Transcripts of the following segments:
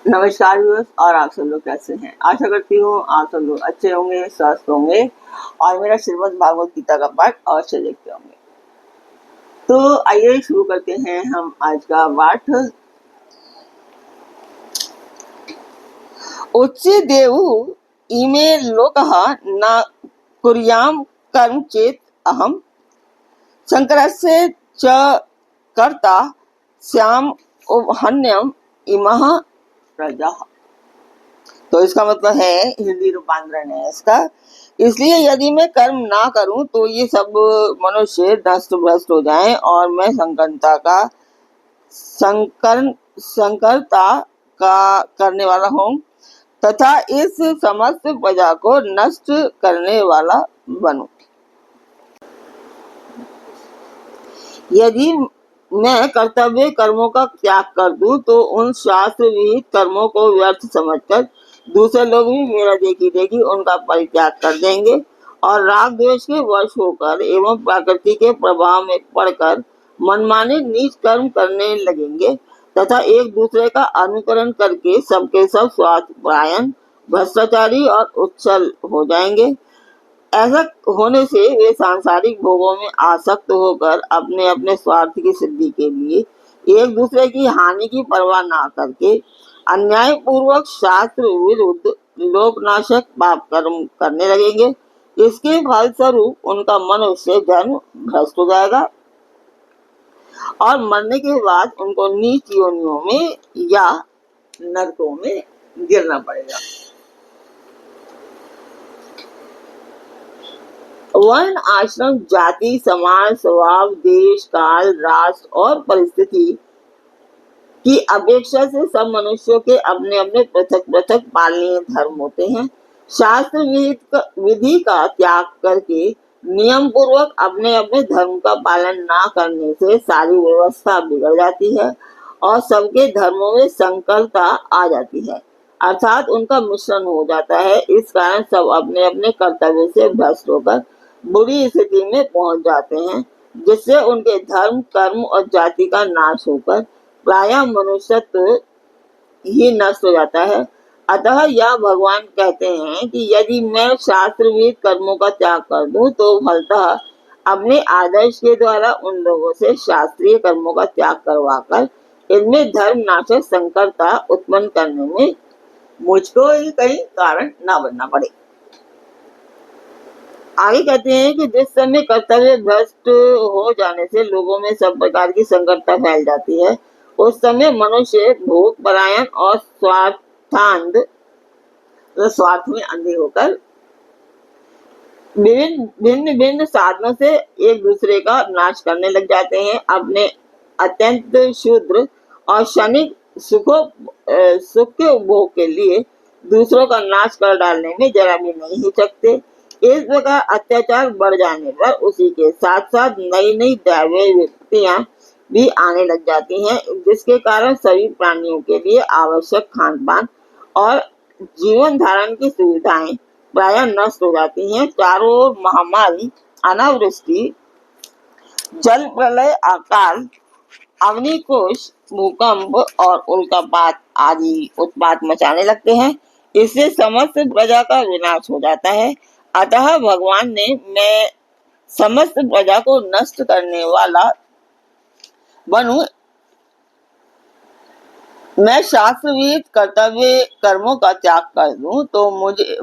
नमस्कार व्यूअर्स, और आप सब लोग कैसे हैं। आशा करती हूँ आप सब लोग अच्छे होंगे, स्वस्थ होंगे और मेरा श्रीमद् भागवत गीता का पाठ अवश्य देखते होंगे। तो आइए शुरू करते हैं हम आज का पाठ। उच्च देव इमे लोकः न कुर्याम कर्म चेत अहम शंकरस्य च कर्ता श्याम उभहन्यम इमः प्रजा। तो इसका मतलब है, हिंदी रूपांतरण है इसका। इसलिए यदि मैं कर्म ना करूं तो ये सब मनुष्य नष्ट भ्रष्ट हो जाएं और मैं संकरता का करने वाला हूं तथा इस समस्त प्रजा को नष्ट करने वाला बनूं। यदि मैं कर्तव्य कर्मों का त्याग कर दूं तो उन शास्त्र विहित कर्मों को व्यर्थ समझकर दूसरे लोग भी मेरा देखी देखी उनका परित्याग कर देंगे और राग द्वेष के वश होकर एवं प्रकृति के प्रभाव में पड़कर मनमाने नीच कर्म करने लगेंगे तथा एक दूसरे का अनुकरण करके सबके सब स्वार्थपरायण, भ्रष्टाचारी और उच्छल हो जाएंगे। ऐसा होने से वे सांसारिक भोगों में आसक्त होकर अपने अपने स्वार्थ की सिद्धि के लिए एक दूसरे की हानि की परवाह ना करके अन्याय पूर्वक शास्त्र विरुद्ध लोकनाशक पाप कर्म करने लगेंगे। इसके फलस्वरूप उनका मनुष्य जन्म भ्रष्ट हो जाएगा और मरने के बाद उनको नीच योनियों में या नरकों में गिरना पड़ेगा। वर्ण, आश्रम, जाति, समाज, स्वभाव, देश, काल, राष्ट्र और परिस्थिति की अपेक्षा से सब मनुष्यों के अपने अपने पृथक पृथक पालनीय धर्म होते हैं। शास्त्र विधि का त्याग करके नियम पूर्वक अपने अपने धर्म का पालन ना करने से सारी व्यवस्था बिगड़ जाती है और सबके धर्मों में संकरता आ जाती है, अर्थात उनका मिश्रण हो जाता है। इस कारण सब अपने अपने कर्तव्य से भ्रष्ट होकर बुरी स्थिति में पहुंच जाते हैं, जिससे उनके धर्म, कर्म और जाति का नाश होकर प्रायः मनुष्यत्व ही नष्ट हो जाता है। अतः यह भगवान कहते हैं कि यदि मैं शास्त्र विहित कर्मों का त्याग कर दूं तो फलतः अपने आदर्श के द्वारा उन लोगों से शास्त्रीय कर्मों का त्याग करवाकर इनमें धर्म नाशक संकरता उत्पन्न करने में मुझको ही कहीं कारण न बनना पड़े। आगे कहते हैं कि जिस समय कर्तव्य भ्रष्ट हो जाने से लोगों में सब प्रकार की संकटता फैल जाती है, उस समय मनुष्य भोग परायण और स्वार्थ में अंधे होकर भिन्न भिन्न साधनों से एक दूसरे का नाश करने लग जाते हैं। अपने अत्यंत क्षुद्र और क्षणिक सुख के उपभोग के लिए दूसरों का नाश कर डालने में जरा भी नहीं हिचकते। इस प्रकार अत्याचार बढ़ जाने पर उसी के साथ साथ नई नई दैवीय वृत्तियां भी आने लग जाती हैं, जिसके कारण सभी प्राणियों के लिए आवश्यक खान पान और जीवन धारण की सुविधाएं प्रायः नष्ट हो जाती हैं। चारों ओर महामारी, अनावृष्टि, जल प्रलय, अकाल, अग्निकोश, भूकंप और उल्कापात आदि उत्पात मचाने लगते हैं। इससे समस्त प्रजा का विनाश हो जाता है। अतः भगवान ने मैं समस्त प्रजा को नष्ट करने वाला बनूं, मैं शास्त्र विहित कर्तव्य कर्मों का त्याग कर दूं तो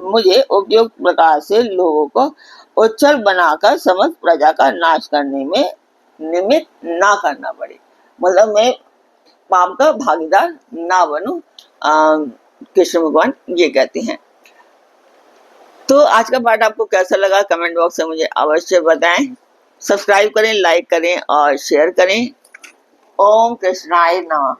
मुझे उपयुक्त प्रकार से लोगों को उच्छल बनाकर समस्त प्रजा का नाश करने में निमित्त ना करना पड़े, मतलब मैं पाप का भागीदार ना बनूं। कृष्ण भगवान ये कहते हैं। तो आज का पाठ आपको कैसा लगा कमेंट बॉक्स में मुझे अवश्य बताएं। सब्सक्राइब करें, लाइक करें और शेयर करें। ओम कृष्णाय नमः।